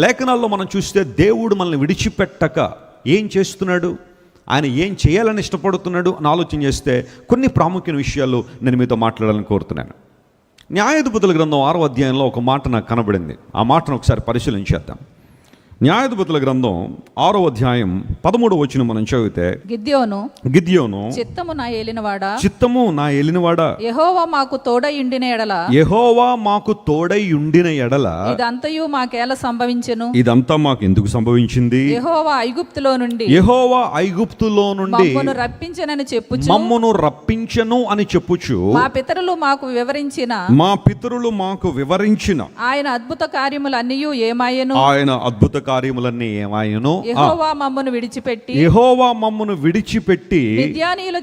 లేఖనాల్లో మనం చూస్తే దేవుడు మనల్ని విడిచిపెట్టక ఏం చేస్తున్నాడు, ఆయన ఏం చేయాలని ఇష్టపడుతున్నాడు అని ఆలోచన చేస్తే కొన్ని ప్రాముఖ్యమైన విషయాలు నేను మీతో మాట్లాడాలని కోరుతున్నాను. న్యాయాధిపతుల గ్రంథం 6వ అధ్యాయంలో ఒక మాట నాకు కనబడింది. ఆ మాటను ఒకసారి పరిశీలించేద్దాం. న్యాయాధిపతుల గ్రంథం 6వ అధ్యాయం 13వ వచనం మనం చదివితే, గిద్యోను చిత్తము నా ఏలినవాడా యెహోవా మాకు తోడై ఉండిన ఎడల ఇదంతయు మాకేల సంభవించెను, ఇదంతా మాకు ఎందుకు సంభవించింది? యెహోవా ఐగుప్తులో నుండి మమ్మను రప్పించెను అని చెప్పుచు మా పితరులు మాకు వివరించిన ఆయన అద్భుత కార్యములన్నీ ఏమాయను? యెహోవా మమ్మను విడిచిపెట్టి మిద్యానీయుల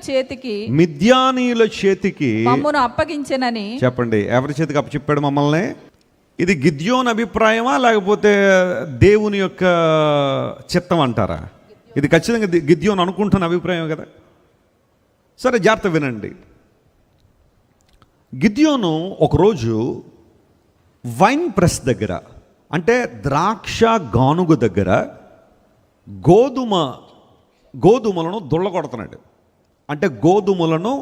చేతికి మమ్మను అప్పగించెనని. చెప్పండి, ఎవరి చేతికి అప్పచెప్పాడు మమ్మల్ని? ఇది గిద్యోను అభిప్రాయమా లేకపోతే దేవుని యొక్క చిత్తం అంటారా? ఇది ఖచ్చితంగా గిద్యోను అనుకుంటున్న అభిప్రాయం కదా. సరే, జాగ్రత్త వినండి. గిద్యోను ఒకరోజు వైన్ ప్రెస్ దగ్గర, అంటే ద్రాక్ష గానుగ దగ్గర గోధుమలను దుళ్ళగొడుతున్నాడు. అంటే గోధుమలను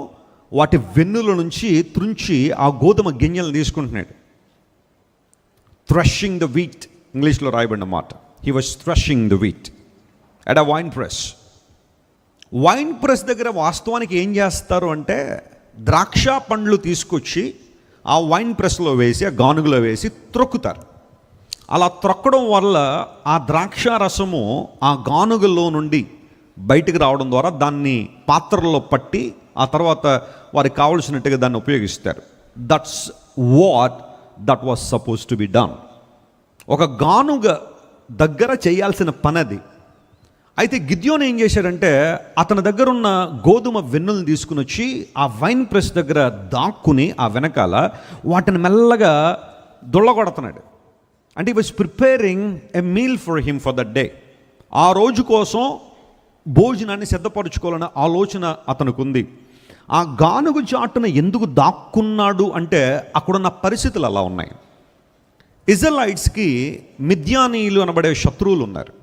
వాటి వెన్నుల నుంచి త్రుంచి ఆ గోధుమ గింజలను తీసుకుంటున్నాడు. థ్రెషింగ్ ద వీట్, ఇంగ్లీష్లో రాయబడిన మాట. He was threshing the wheat at a wine press దగ్గర వాస్తవానికి ఏం చేస్తారు అంటే, ద్రాక్ష పండ్లు తీసుకొచ్చి ఆ వైన్ ప్రెస్లో వేసి, ఆ గానుగులో వేసి త్రొక్కుతారు. అలా త్రొక్కడం వల్ల ఆ ద్రాక్ష రసము ఆ గానుగలో నుండి బయటికి రావడం ద్వారా దాన్ని పాత్రలో పట్టి ఆ తర్వాత వారికి కావలసినట్టుగా దాన్ని ఉపయోగిస్తారు. That was suppose to be done. ఒక గానుగ దగ్గర చేయాల్సిన పని అది. అయితే గిద్యోను ఏం చేశాడంటే, అతని దగ్గర ఉన్న గోధుమ వెన్నులను తీసుకుని వచ్చి ఆ వైన్ ప్రెస్ దగ్గర దాక్కుని ఆ వెనకాల వాటిని మెల్లగా దుళ్ళగొడుతున్నాడు. అంటే హి was preparing a meal for him for that day. ఆ రోజు కోసం భోజనాన్ని సిద్ధపరచుకోవాలన్న ఆలోచన అతనికి ఉంది. ఆ గానుగు చాటున ఎందుకు దాక్కున్నాడు అంటే, అక్కడున్న పరిస్థితులు అలా ఉన్నాయి. ఇజ్రాయిలీట్స్కి మిద్యానీయులు అనబడే శత్రువులు ఉన్నారు.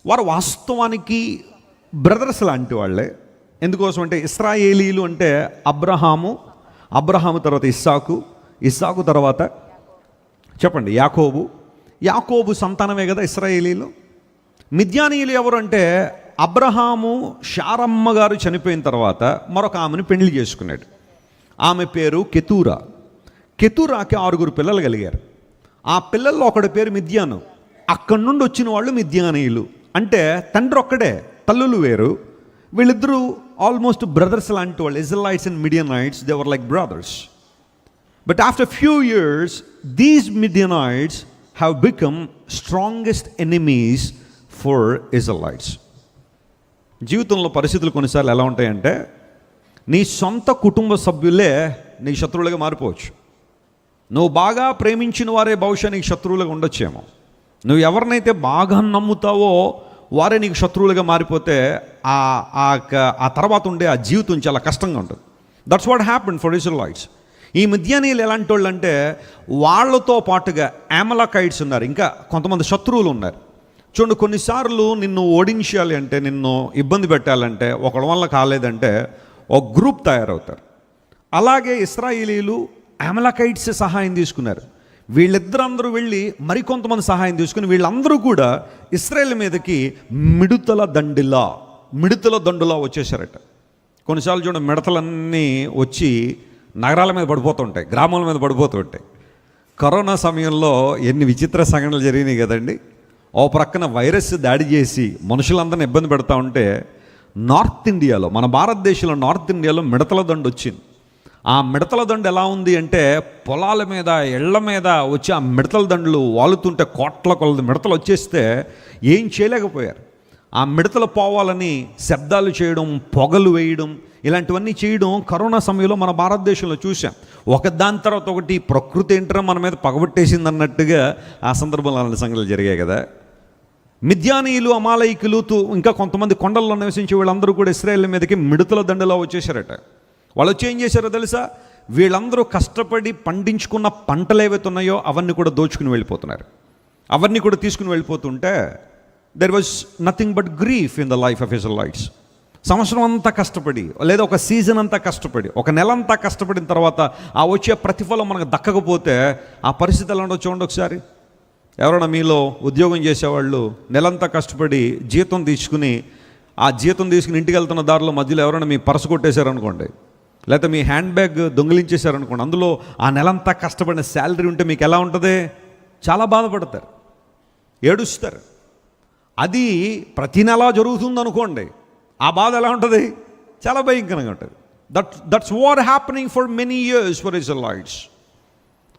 వారు వాస్తవానికి బ్రదర్స్ లాంటి వాళ్ళే. ఎందుకోసం అంటే, ఇశ్రాయేలీలు అంటే అబ్రహాము తర్వాత ఇస్సాకు తర్వాత చెప్పండి యాకోబు సంతానమే కదా ఇశ్రాయేలీలు. మిద్యానీయులు ఎవరు అంటే, అబ్రహాము శారమ్మ గారు చనిపోయిన తర్వాత మరొక ఆమెను పెళ్లి చేసుకున్నాడు. ఆమె పేరు కెతూరాకి 6 పిల్లలు కలిగారు. ఆ పిల్లల్లో ఒకడి పేరు మిద్యాను. అక్కడి నుండి వచ్చిన వాళ్ళు మిద్యానీయులు. అంటే తండ్రి ఒక్కడే, తల్లులు వేరు. వీళ్ళిద్దరూ ఆల్మోస్ట్ బ్రదర్స్ లాంటి వాళ్ళు. Israelites and Midianites, they were like brothers. But after few years, these Midianites have become strongest enemies for Israelites. జీవితంలో పరిస్థితులు కొన్నిసార్లు ఎలా ఉంటాయంటే, నీ సొంత కుటుంబ సభ్యులే నీ శత్రువులుగా మారిపోవచ్చు. నువ్వు బాగా ప్రేమించిన వారే బహుశా నీకు శత్రువులుగా ఉండొచ్చేమో. నువ్వు ఎవరినైతే బాగా నమ్ముతావో వారే నీకు శత్రువులుగా మారిపోతే ఆ తర్వాత ఉండే ఆ జీవితం చాలా కష్టంగా ఉంటుంది. That's what happened for Israelites. ఈ మిద్యానీయులు ఎలాంటి వాళ్ళు అంటే, వాళ్ళతో పాటుగా అమలకైట్స్ ఉన్నారు, ఇంకా కొంతమంది శత్రువులు ఉన్నారు. చూడండి, కొన్నిసార్లు నిన్ను ఓడించాలి అంటే, నిన్ను ఇబ్బంది పెట్టాలంటే, ఒకళ్ళ వల్ల కాలేదంటే ఒక గ్రూప్ తయారవుతారు. అలాగే ఇశ్రాయేలీలు అమలకైట్స్ సహాయం తీసుకున్నారు. వీళ్ళిద్దరందరూ వెళ్ళి మరికొంతమంది సహాయం తీసుకుని వీళ్ళందరూ కూడా ఇశ్రాయేల్ మీదకి మిడుతల దండులా వచ్చేసారట. కొన్నిసార్లు చూడండి, మిడతలన్నీ వచ్చి నగరాల మీద పడిపోతుంటాయి, గ్రామాల మీద పడిపోతుంటాయి. కరోనా సమయంలో ఎన్ని విచిత్ర సంఘటనలు జరిగినాయి కదండి. ఓ ప్రక్కన వైరస్ దాడి చేసి మనుషులందరినీ ఇబ్బంది పెడతా ఉంటే, నార్త్ ఇండియాలో, మన భారతదేశంలో నార్త్ ఇండియాలో మిడతల దండు వచ్చింది. ఆ మిడతల దండు ఎలా ఉంది అంటే, పొలాల మీద ఇళ్ల మీద వచ్చి ఆ మిడతల దండులు వాలుతుంటే కోట్ల కొలది మిడతలు వచ్చేస్తే ఏం చేయలేకపోయారు. ఆ మిడతలు పోవాలని శబ్దాలు చేయడం, పొగలు వేయడం, ఇలాంటివన్నీ చేయడం కరోనా సమయంలో మన భారతదేశంలో చూసాం. ఒకదాని తర్వాత ఒకటి ప్రకృతి ఏంటో మన మీద పగబట్టేసింది అన్నట్టుగా ఆ సందర్భంలో అలాంటి సంఘటనలు జరిగాయి కదా. మిద్యానీయులు, అమాలయకులు, ఇంకా కొంతమంది కొండల్లో నివసించే వీళ్ళందరూ కూడా ఇశ్రాయేల్ మీదకి మిడతల దండలా వచ్చేసారట. వాళ్ళు వచ్చి ఏం చేశారో తెలుసా? వీళ్ళందరూ కష్టపడి పండించుకున్న పంటలు ఏవైతే ఉన్నాయో అవన్నీ కూడా దోచుకుని వెళ్ళిపోతున్నారు. అవన్నీ కూడా తీసుకుని వెళ్ళిపోతుంటే there was nothing but grief in the life of Israelites. సంవత్సరం అంతా కష్టపడి, లేదా ఒక సీజన్ అంతా కష్టపడి, ఒక నెల అంతా కష్టపడిన తర్వాత ఆ వచ్చే ప్రతిఫలం మనకు దక్కకపోతే ఆ పరిస్థితి ఎలా ఉండో చూడండి ఒకసారి. ఎవరైనా మీలో ఉద్యోగం చేసేవాళ్ళు నెలంతా కష్టపడి జీతం తీసుకుని, ఆ జీతం తీసుకుని ఇంటికి వెళ్తున్న దారిలో మధ్యలో ఎవరైనా మీ పర్సు కొట్టేశారనుకోండి, లేకపోతే మీ హ్యాండ్ బ్యాగ్ దొంగిలించేశారనుకోండి, అందులో ఆ నెలంతా కష్టపడిన శాలరీ ఉంటే మీకు ఎలా ఉంటుంది? చాలా బాధపడతారు, ఏడుస్తారు. అది ప్రతి నెలా జరుగుతుంది అనుకోండి, ఆ బాధ ఎలా ఉంటుంది? చాలా భయంకరంగా ఉంటుంది. That's what happening for many years for Israelites.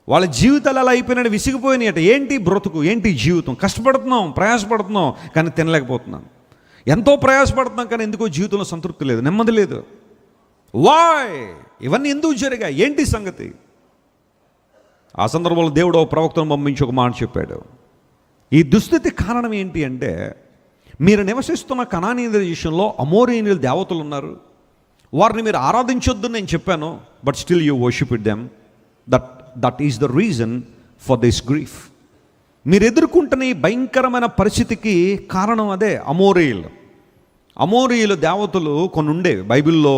వాళ్ళ జీవితాలు అలా అయిపోయినాడు, విసిగిపోయినాయట. ఏంటి బ్రతుకు, ఏంటి జీవితం? కష్టపడుతున్నాం, ప్రయాసపడుతున్నాం, కానీ తినలేకపోతున్నాం. ఎంతో ప్రయాసపడుతున్నాం, కానీ ఎందుకో జీవితంలో సంతృప్తి లేదు, నెమ్మది లేదు. వాయ్? ఇవన్నీ ఎందుకు జరిగాయి? ఏంటి సంగతి? ఆ సందర్భంలో దేవుడు ఒక ప్రవక్తను పంపించి ఒక మాట చెప్పాడు. ఈ దుస్థితి కారణం ఏంటి అంటే, మీరు నివసిస్తున్న కనానీయుల దేశంలో అమోరీయుల దేవతలు ఉన్నారు. వారిని మీరు ఆరాధించొద్దు నేను చెప్పాను, but still you worship it them. That is the reason for this grief. మీరు ఎదుర్కొంటున్న ఈ భయంకరమైన పరిస్థితికి కారణం అదే, అమోరీయులు. అమోరీయుల దేవతలు కొన్ని ఉండేవి బైబిల్లో.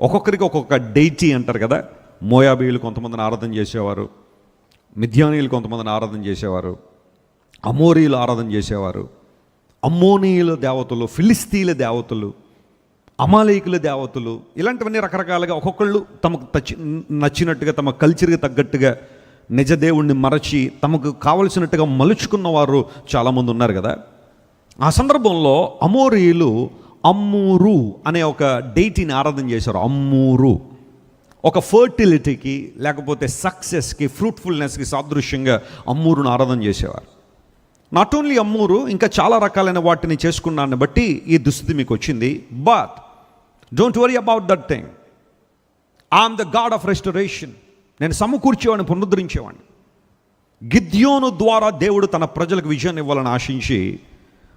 ఒక్కొక్కరికి ఒక్కొక్క డైటీ అంటారు కదా. మోయాబీయులు కొంతమందిని ఆరాధన చేసేవారు, మిద్యానీయులు కొంతమందిని ఆరాధన చేసేవారు, అమోరీయులు ఆరాధన చేసేవారు, అమ్మోనీయుల దేవతలు, ఫిలిస్తీన్ల దేవతలు, అమాలేకుల దేవతలు, ఇలాంటివన్నీ రకరకాలుగా ఒక్కొక్కళ్ళు తమకు నచ్చినట్టుగా, తమ కల్చర్కి తగ్గట్టుగా నిజ దేవుణ్ణి మరచి తమకు కావలసినట్టుగా మలుచుకున్న వారు చాలామంది ఉన్నారు కదా. ఆ సందర్భంలో అమోరీయులు అమ్మూరు అనే ఒక డైటీని ఆరాధన చేశారు. అమ్మూరు ఒక ఫర్టిలిటీకి, లేకపోతే సక్సెస్కి, ఫ్రూట్ఫుల్నెస్కి సాదృశ్యంగా అమ్మూరును ఆరాధన చేసేవారు. నాట్ ఓన్లీ అమ్మూరు, ఇంకా చాలా రకాలైన వాటిని చేసుకున్నాన్ని బట్టి ఈ దుస్థితి మీకు వచ్చింది. But don't worry about that thing. I'm the God of restoration. నేను సమకూర్చేవాడిని, పునరుద్ధరించేవాడిని. గిద్యోను ద్వారా దేవుడు తన ప్రజలకు విజయాన్ని ఇవ్వాలని ఆశించి,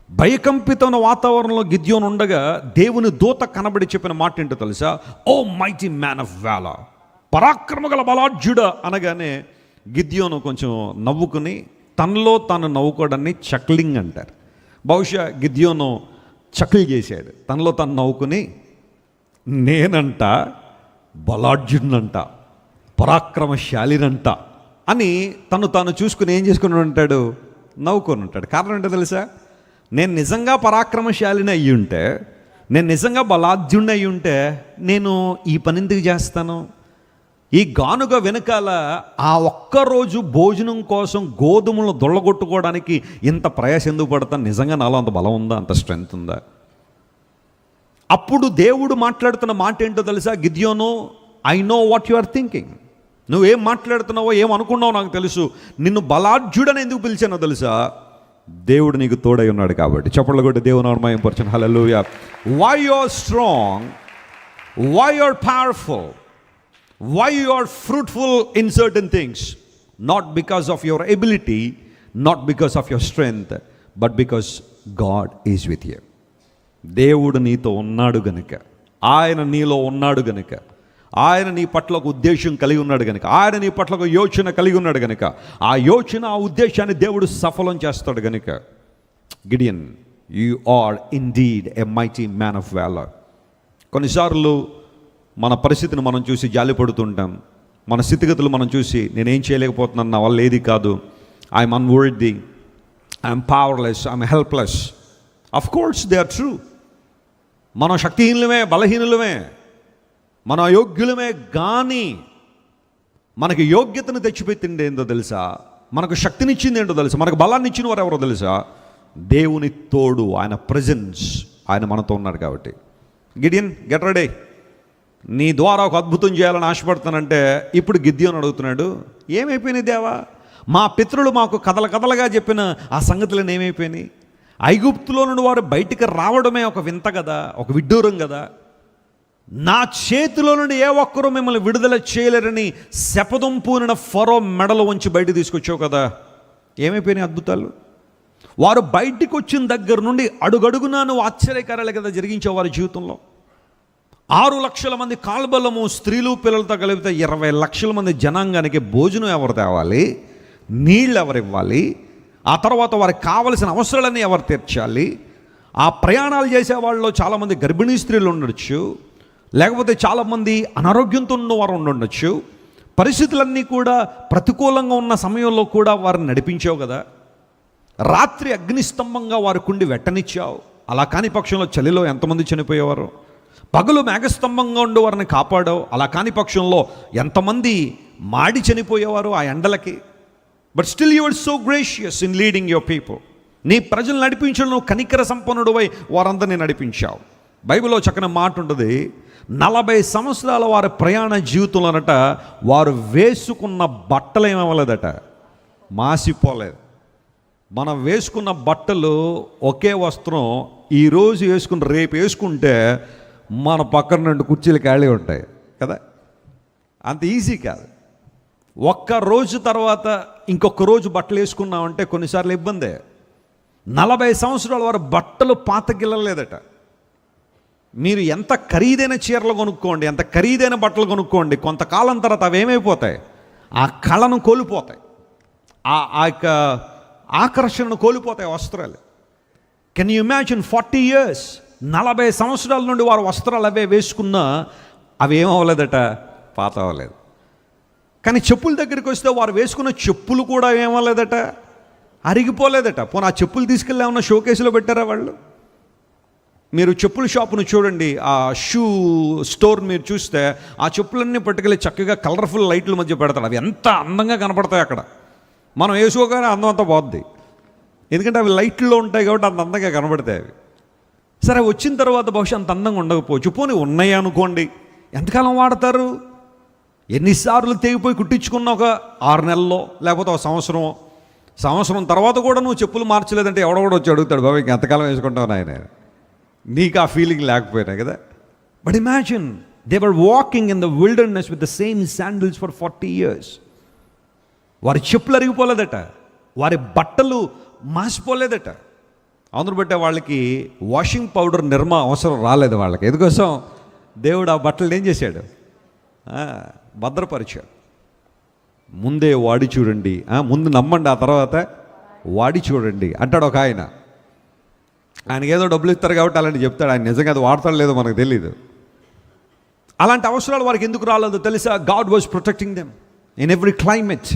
భయకంపితమైన వాతావరణంలో గిద్యోను ఉండగా దేవుని దూత కనబడి చెప్పిన మాట ఏంటో తెలుసా? ఓ మైటీ మ్యాన్ ఆఫ్ వాలర్, పరాక్రమగల బలాఢ్యుడ అనగానే గిద్యోను కొంచెం నవ్వుకుని, తనలో తాను నవ్వుకోవడాన్ని చక్లింగ్ అంటారు. బహుశా గిద్యోను చక్లి చేశాడు. తనలో తాను నవ్వుకుని, నేనంట బలాఢ్యుడినంట, పరాక్రమశాలినంట అని తాను చూసుకుని ఏం చేసుకుని ఉంటాడు? నవ్వుకొని ఉంటాడు. కారణం ఏంటో తెలుసా? నేను నిజంగా పరాక్రమశాలిని అయ్యి ఉంటే, నేను నిజంగా బలాఢ్యుడిని అయ్యి ఉంటే, నేను ఈ పని ఎందుకు చేస్తాను? ఈ గానుగ వెనకాల ఆ ఒక్కరోజు భోజనం కోసం గోధుమలను దొళ్ళగొట్టుకోవడానికి ఇంత ప్రయాస ఎందుకు పడతాను? నిజంగా నాలో అంత బలం ఉందా, అంత స్ట్రెంగ్త్ ఉందా? అప్పుడు దేవుడు మాట్లాడుతున్న మాట ఏంటో తెలుసా? గిద్యోను, I know what you are thinking. నువ్వేం మాట్లాడుతున్నావో, ఏం అనుకున్నావో నాకు తెలుసు. నిన్ను బలాఢ్యుడని ఎందుకు పిలిచానో తెలుసా? దేవుడు నీకు తోడై ఉన్నాడు కాబట్టి. చప్పట్లు కొట్టి దేవుని నామమున పరచండి. Hallelujah. Why you are strong, why you are powerful, why you are fruitful in certain things, not because of your ability, not because of your strength, but because God is with you. దేవుడు నీతో ఉన్నాడు గనుక, ఆయన నీలో ఉన్నాడు గనుక, ఆయన నీ పట్ల ఒక ఉద్దేశం కలిగి ఉన్నాడు గనుక, ఆయన నీ పట్ల ఒక యోచన కలిగి ఉన్నాడు గనుక, ఆ యోచన, ఆ ఉద్దేశాన్ని దేవుడు సఫలం చేస్తాడు గనుక. Gideon, you are indeed a mighty man of valour. కొన్నిసార్లు మన పరిస్థితిని మనం చూసి జాలిపడుతుంటాం. మన స్థితిగతులు మనం చూసి, నేనేం చేయలేకపోతున్నాను, నా వల్ల ఏది కాదు, I'm unworthy, I'm powerless, I'm helpless. Of course they are true. మనం శక్తిహీనులమే, బలహీనులమే, మన అయోగ్యులమే. కానీ మనకి యోగ్యతను తెచ్చిపెట్టింది ఏంటో తెలుసా? మనకు శక్తినిచ్చింది ఏంటో తెలుసా? మనకు బలాన్ని ఇచ్చిన వారు ఎవరో తెలుసా? దేవుని తోడు, ఆయన ప్రజెన్స్, ఆయన మనతో ఉన్నాడు కాబట్టి. Gideon, get ready. నీ ద్వారా ఒక అద్భుతం చేయాలని ఆశపడుతానంటే, ఇప్పుడు గిద్యోను అడుగుతున్నాడు, ఏమైపోయినాయి దేవా? మా పితరులు మాకు కథలుగా చెప్పిన ఆ సంగతులను ఏమైపోయినాయి? ఐగుప్తులో నుండి వారు బయటికి రావడమే ఒక వింత కదా, ఒక విడ్డూరం కదా. నా చేతిలో నుండి ఏ ఒక్కరూ మిమ్మల్ని విడుదల చేయలేరని శపథం పూనిన ఫరో మెడలో ఉంచి బయట తీసుకొచ్చావు కదా. ఏమైపోయినాయి అద్భుతాలు? వారు బయటికి వచ్చిన దగ్గర నుండి అడుగడుగునా నువ్వు ఆశ్చర్యకార్యాలు కదా జరిగించావు వారి జీవితంలో. 6 లక్షల మంది కాల్బలము, స్త్రీలు పిల్లలతో కలిపితే 20 లక్షల మంది జనాంగానికి భోజనం ఎవరు తేవాలి? నీళ్ళు ఎవరు ఇవ్వాలి? ఆ తర్వాత వారికి కావలసిన అవసరాలన్నీ ఎవరు తీర్చాలి? ఆ ప్రయాణాలు చేసే వాళ్ళలో చాలామంది గర్భిణీ స్త్రీలు ఉండొచ్చు, లేకపోతే చాలామంది అనారోగ్యంతో ఉన్నవారు ఉండొచ్చు. పరిస్థితులన్నీ కూడా ప్రతికూలంగా ఉన్న సమయంలో కూడా వారిని నడిపించావు కదా. రాత్రి అగ్నిస్తంభంగా వారికి ఉండి వెట్టనిచ్చావు. అలా కాని పక్షంలో చలిలో ఎంతమంది చనిపోయేవారు? పగలు మేఘస్తంభంగా ఉండి వారిని కాపాడావు. అలా కాని పక్షంలో ఎంతమంది మాడి చనిపోయేవారు ఆ ఎండలకి. But still you are so gracious in leading your people. నీ ప్రజలు నడిపించడం నువ్వు కనికర సంపన్నుడివై వారందరినీ నడిపించావు. బైబిల్లో చక్కని మాట ఉంటుంది, 40 సంవత్సరాల వారి ప్రయాణ జీవితంలోనట వారు వేసుకున్న బట్టలు ఏమవ్వలేదట, మాసిపోలేదు. మనం వేసుకున్న బట్టలు ఒకే వస్త్రం ఈరోజు వేసుకుని రేపు వేసుకుంటే మన పక్కన 2 కుర్చీలు ఖాళీ ఉంటాయి కదా. అంత ఈజీ కాదు. ఒక్క రోజు తర్వాత ఇంకొక రోజు బట్టలు వేసుకున్నామంటే కొన్నిసార్లు ఇబ్బందే. 40 సంవత్సరాల వారు బట్టలు పాత గిల్లలేదట. మీరు ఎంత ఖరీదైన చీరలు కొనుక్కోండి, ఎంత ఖరీదైన బట్టలు కొనుక్కోండి, కొంతకాలం తర్వాత అవి ఏమైపోతాయి? ఆ కళను కోల్పోతాయి, ఆ యొక్క ఆకర్షణను కోల్పోతాయి వస్త్రాలు. కెన్ యూ ఇమాజిన్ 40 years, 40 సంవత్సరాల నుండి వారు వస్త్రాలు అవే వేసుకున్నా అవి ఏమవ్వలేదట, పాత అవ్వలేదు. కానీ చెప్పుల దగ్గరికి వస్తే వారు వేసుకున్న చెప్పులు కూడా ఏమవ్వలేదట, అరిగిపోలేదట. పోనీ ఆ చెప్పులు తీసుకెళ్ళి ఏమన్నా షోకేసులో పెట్టారా వాళ్ళు? మీరు చెప్పుల షాపును చూడండి, ఆ షూ స్టోర్ మీరు చూస్తే ఆ చెప్పులన్నీ పట్టుకెళ్ళి చక్కగా కలర్ఫుల్ లైట్ల మధ్య పెడతాడు. అవి ఎంత అందంగా కనపడతాయి అక్కడ. మనం వేసుకోగానే అందం అంతా పోద్ది, ఎందుకంటే అవి లైట్లో ఉంటాయి కాబట్టి అంత అందంగా కనబడతాయి అవి. సరే, వచ్చిన తర్వాత బహుశా అంత అందంగా ఉండకపోవచ్చు. పోనీ ఉన్నాయి అనుకోండి, ఎంతకాలం వాడతారు? ఎన్నిసార్లు తెగిపోయి కుట్టించుకున్న ఒక 6 నెలల్లో లేకపోతే ఒక సంవత్సరం తర్వాత కూడా నువ్వు చెప్పులు మార్చలేదంటే ఎవడో కూడా వచ్చి అడుగుతాడు, బాబు ఇంక ఎంతకాలం వేసుకుంటావు నాయన, నీకు ఆ ఫీలింగ్ లేకపోయినా కదా. But imagine they were walking in the wilderness with the same sandals for 40 years. వారి చెప్పులు అరిగిపోలేదట, వారి బట్టలు మాసిపోలేదట. అందును బట్టే వాళ్ళకి వాషింగ్ పౌడర్ అవసరం రాలేదు వాళ్ళకి. ఎందుకోసం? దేవుడు ఆ బట్టలు ఏం చేశాడు? భద్రపరిచాడు. ముందే వాడి చూడండి, ముందు నమ్మండి, ఆ తర్వాత వాడి చూడండి అంటాడు ఒక ఆయన. ఆయనకి ఏదో డబ్బులు ఇస్తారు కాబట్టి అలాంటి చెప్తాడు. ఆయన నిజంగా అది వాడతాడు లేదో మనకు తెలియదు. అలాంటి అవసరాలు వారికి ఎందుకు రాలేదో తెలుసా? God was protecting them in every climate.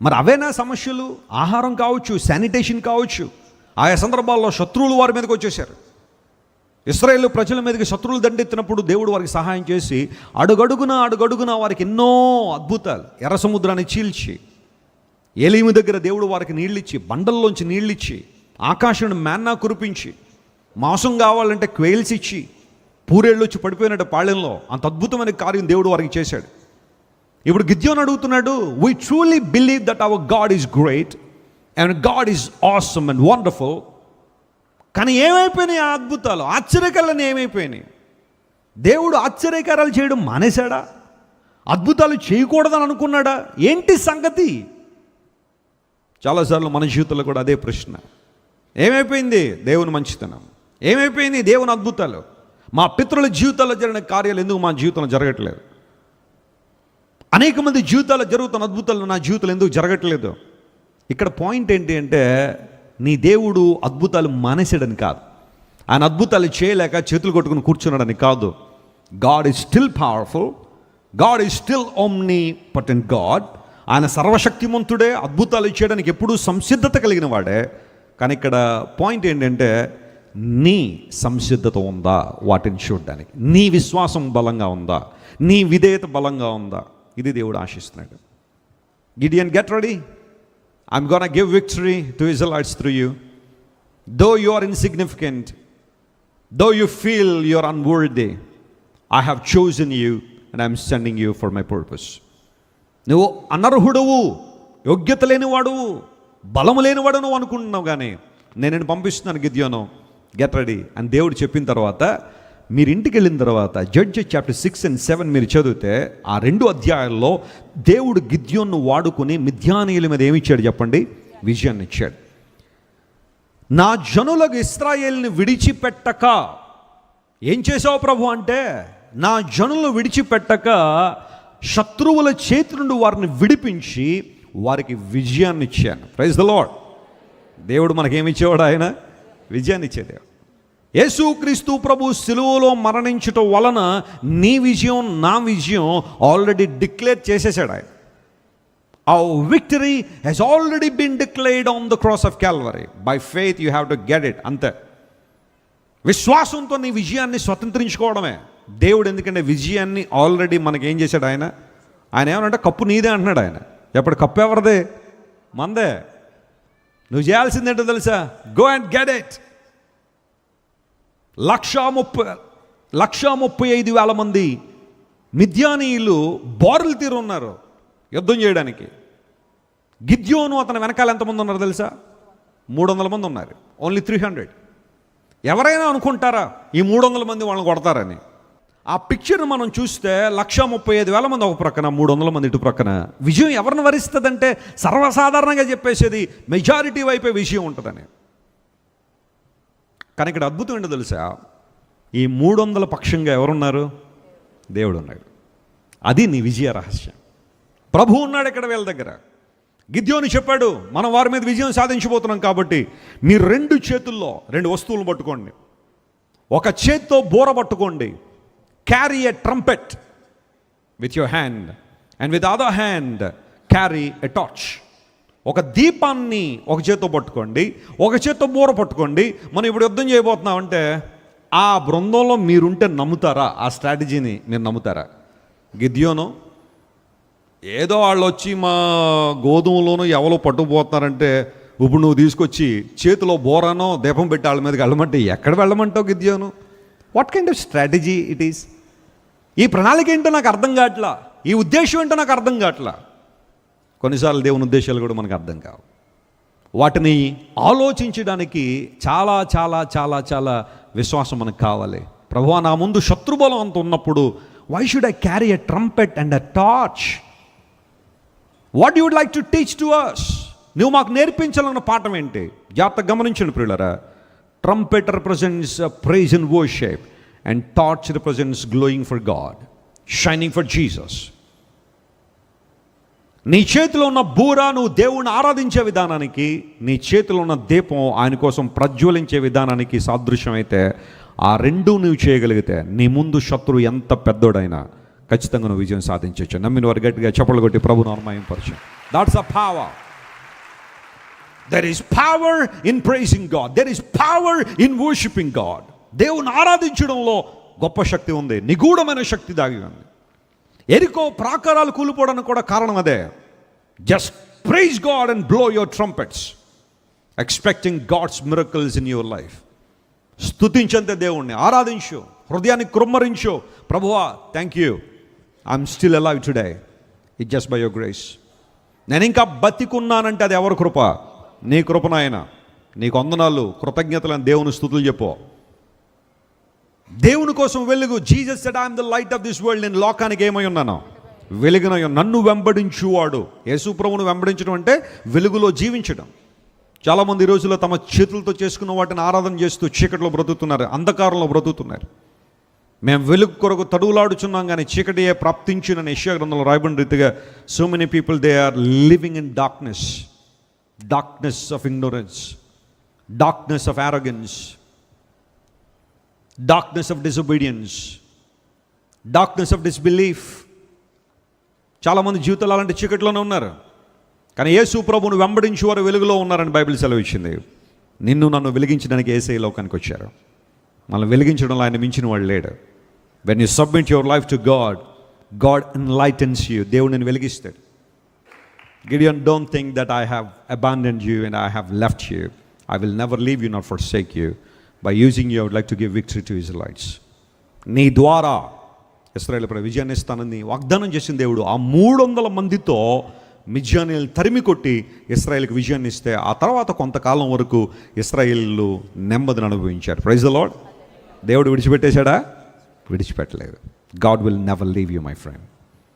మరి అవేనా సమస్యలు? ఆహారం కావచ్చు, శానిటేషన్ కావచ్చు. ఆయా సందర్భాల్లో శత్రువులు వారి మీదకి వచ్చేసారు. ఇశ్రాయేలు ప్రజల మీదకి శత్రువులు దండెత్తినప్పుడు దేవుడు వారికి సహాయం చేసి అడుగడుగునా వారికి ఎన్నో అద్భుతాలు, ఎర్ర సముద్రాన్ని చీల్చి, ఏలీము దగ్గర దేవుడు వారికి నీళ్ళిచ్చి, బండల్లోంచి నీళ్ళిచ్చి, ఆకాశం మన్నా కురిపించి, మాంసం కావాలంటే క్వేల్స్ ఇచ్చి, పూరేళ్ళు వచ్చి పడిపోయినట్టు పాళెంలో అంత అద్భుతమైన కార్యం దేవుడు వారికి చేశాడు. ఇప్పుడు గిద్యోను అడుగుతున్నాడు, we truly believe that hour God is great and God is awesome and wonderful. కానీ ఏమైపోయినాయి ఆ అద్భుతాలు? ఆశ్చర్యకరాలని ఏమైపోయినాయి? దేవుడు ఆశ్చర్యకారాలు చేయడం మానేశాడా? అద్భుతాలు చేయకూడదని అనుకున్నాడా? ఏంటి సంగతి? చాలాసార్లు మన జీవితంలో కూడా అదే ప్రశ్న. ఏమైపోయింది దేవుని మంచితనం? ఏమైపోయింది దేవుని అద్భుతాలు? మా పితరుల జీవితాల్లో జరిగిన కార్యాలు ఎందుకు మా జీవితంలో జరగట్లేదు? అనేక మంది జీవితాల్లో జరుగుతున్న అద్భుతాలు నా జీవితంలో ఎందుకు జరగట్లేదు? ఇక్కడ పాయింట్ ఏంటి అంటే, నీ దేవుడు అద్భుతాలు మానేసాడని కాదు, ఆయన అద్భుతాలు చేయలేక చేతులు కొట్టుకుని కూర్చున్నాడని కాదు. God is still powerful, God is still omnipotent God. ఆయన సర్వశక్తిమంతుడే, అద్భుతాలు చేయడానికి ఎప్పుడూ సంసిద్ధత కలిగిన వాడే. కానీ ఇక్కడ పాయింట్ ఏంటంటే, నీ సంసిద్ధత ఉందా వాటిని చూడడానికి? నీ విశ్వాసం బలంగా ఉందా? నీ విధేయత బలంగా ఉందా? ఇది దేవుడు ఆశిస్తున్నాడు. Gideon, get ready. I'm going to give victory to Israelites through you. Though you are insignificant, though you feel you are unworthy, I have chosen you and I'm sending you for my purpose. నువ్వు అనర్హుడవు, యోగ్యత లేనివాడువు, బలము లేనివాడు నువ్వు అనుకుంటున్నావు, కానీ నేను నిన్ను పంపిస్తున్నాను గిద్యోను, గెట్ రెడీ అని దేవుడు చెప్పిన తర్వాత, మీరు ఇంటికి వెళ్ళిన తర్వాత జడ్జెస్ చాప్టర్ 6 and 7 మీరు చదివితే, ఆ 2 అధ్యాయాల్లో దేవుడు గిద్యోన్ను వాడుకుని మిద్యానీయుల మీద ఏమి ఇచ్చాడు చెప్పండి? విజయాన్ని ఇచ్చాడు. నా జనులకు ఇశ్రాయేలుని విడిచిపెట్టక ఏం చేసావు ప్రభు అంటే, నా జనులను విడిచిపెట్టక శత్రువుల చేతి నుండి వారిని విడిపించి వారికి విజయాన్ని ఇచ్చాను. Praise the lord. దేవుడు మనకేమిచ్చేవాడు? ఆయన విజయాన్ని ఇచ్చేదే. యేసుక్రీస్తు ప్రభు సిలువలో మరణించటం వలన నీ విజయం, నా విజయం ఆల్రెడీ డిక్లేర్ చేసేసాడు ఆయన. Our victory has already been declared on the cross of Calvary. By faith you have to get it. అంతే. విశ్వాసంతో నీ విజయాన్ని స్వతంత్రించుకోవడమే. దేవుడు ఎందుకంటే విజయాన్ని ఆల్రెడీ మనకేం చేశాడు ఆయన? ఆయన ఏమనంటే కప్పు నీదే అంటున్నాడు ఆయన. ఎప్పుడు కప్పు ఎవరిదే? మందే. నువ్వు చేయాల్సిందేంటో తెలుసా? Go and get it. 135,000 మంది మిద్యానీయులు బారులు తీరు ఉన్నారు యుద్ధం చేయడానికి. గిద్యోను అతని వెనకాల ఎంతమంది ఉన్నారు తెలుసా? 300 మంది ఉన్నారు. ఓన్లీ 300. ఎవరైనా అనుకుంటారా ఈ 300 మంది వాళ్ళని కొడతారని? ఆ పిక్చర్ని మనం చూస్తే 135,000 మంది ఒక ప్రక్కన, 300 మంది ఇటు ప్రక్కన. విజయం ఎవరిని వరిస్తుందంటే సర్వసాధారణంగా చెప్పేసేది మెజారిటీ వైపే విజయం ఉంటుందని. కానీ ఇక్కడ అద్భుతం ఏంటో తెలుసా? ఈ 300 పక్షంగా ఎవరున్నారు? దేవుడు ఉన్నాడు. అది నీ విజయ రహస్యం. ప్రభు ఉన్నాడు ఇక్కడ వీళ్ళ దగ్గర. గిద్యోను చెప్పాడు, మనం వారి మీద విజయం సాధించబోతున్నాం కాబట్టి మీ 2 చేతుల్లో 2 వస్తువులు పట్టుకోండి. ఒక చేత్తో బోర పట్టుకోండి. Carry a trumpet with your hand and with other hand carry a torch. ఒక దీపాన్ని ఒక చేత్తో పట్టుకోండి, ఒక చేత్తో బోర పట్టుకోండి. మనం ఇప్పుడు యుద్ధం చేయబోతున్నాం అంటే ఆ బృందంలో మీరుంటే నమ్ముతారా? ఆ స్ట్రాటజీని మీరు నమ్ముతారా? గిద్యోను ఏదో వాళ్ళు వచ్చి మా గోధుమలోనూ ఎవరో పట్టుకుపోతున్నారంటే ఇప్పుడు నువ్వు తీసుకొచ్చి చేతిలో బోరానో దీపం పెట్టి వాళ్ళ మీదకి వెళ్ళమంటే ఎక్కడ వెళ్ళమంటావు గిద్యోను? What kind of strategy it is? ఈ ప్రణాళిక ఏంటో నాకు అర్థం కావట్లా, ఈ ఉద్దేశం ఏంటో నాకు అర్థం కావట్లా. కొన్నిసార్లు దేవుని ఉద్దేశాలు కూడా మనకు అర్థం కావు. వాటిని ఆలోచించడానికి చాలా చాలా చాలా చాలా విశ్వాసం మనకు కావాలి. ప్రభువా, నా ముందు శత్రుబలం అంత ఉన్నప్పుడు why should I carry a trumpet and a torch? What you would like to teach to us? నువ్వు మాకు నేర్పించాలన్న పాఠం ఏంటి? జాగ్రత్తగా గమనించండి ప్రియులారా. Trumpet represents praise and worship and torch represents glowing for God, shining for Jesus. నీ చేతిలో ఉన్న బూర నువ్వు దేవుణ్ణి ఆరాధించే విధానానికి, నీ చేతిలో ఉన్న దీపం ఆయన కోసం ప్రజ్వలించే విధానానికి సాదృశ్యం అయితే, ఆ 2 నువ్వు చేయగలిగితే నీ ముందు శత్రువు ఎంత పెద్దోడైనా ఖచ్చితంగా నువ్వు విజయం సాధించవచ్చు. నమ్మిన వారు గట్టిగా చప్పట్లు కొట్టి ప్రభువును మహిమపరచు. That's a power. There is power in praising God. There is power in worshipping God. దేవుని ఆరాధించడంలో గొప్ప శక్తి ఉంది, నిగూఢమైన శక్తి దాగి ఉంది. ఎరికో ప్రాకారాలు కూలిపోవడానికి కూడా కారణం అదే. Just praise God and blow your trumpets expecting God's miracles in your life. స్తుతించంతే దేవుణ్ణి, ఆరాధించు, హృదయాన్ని కృమ్మరించు. ప్రభువా, thank you, I am still alive today, it just by your grace. నేను ఇంకా బతికున్నానంటే అది ఎవరి కృప? నీ కృప నాయన. నీకు వందనాలు, కృతజ్ఞతలు అని దేవుని స్తుతులు చెప్పు. దేవుని కోసం వెలుగు. Jesus said I am the light of this world. నేను లోకానికి ఏమై ఉన్నాను? వెలుగునై. నన్ను వెంబడించువాడు. యేసు ప్రభువును వెంబడించడం అంటే వెలుగులో జీవించడం. చాలామంది ఈ రోజుల్లో తమ చేతులతో చేసుకున్న వాటిని ఆరాధన చేస్తూ చీకటిలో బ్రతుకుతున్నారు, అంధకారంలో బ్రతుకుతున్నారు. మేము వెలుగు కొరకు తడువులాడుచున్నాం కానీ చీకటియే ప్రాప్తించునని యెషయా గ్రంథంలో రాయబడిన రీతిగా so many people they are living in darkness. Darkness of ignorance, darkness of arrogance, darkness of disobedience, darkness of disbelief. చాలామంది జీవితాలు అలాంటి చీకటిలోనే ఉన్నారు. కానీ యేసు ప్రభువును వెంబడించి వారు వెలుగులో ఉన్నారని బైబిల్ సెలవు ఇచ్చింది. నిన్ను నన్ను వెలిగించడానికి యేసయ్య లోకానికి వచ్చారు. మనల్ని వెలిగించడంలో ఆయన మించిన వాడు లేడు. When you submit your life to God, God enlightens you. దేవుడు నేను వెలిగిస్తాడు. Gideon, don't think that I have abandoned you and I have left you. I will never leave you nor forsake you. By using you, I would like to give victory to Israelites. నీ ద్వారా ఇశ్రాయేలు ప్రజలకు విజయాన్ని ఇస్తానని వాగ్దానం చేసిన దేవుడు ఆ 300 మందితో మిద్యానీయులను తరిమి కొట్టి ఇశ్రాయేలుకి విజయాన్ని ఇస్తే ఆ తర్వాత కొంతకాలం వరకు ఇశ్రాయేలు నెమ్మదిని అనుభవించారు. Praise the lord. దేవుడు విడిచిపెట్టేశాడా? విడిచిపెట్టలేదు. God will never leave you my friend.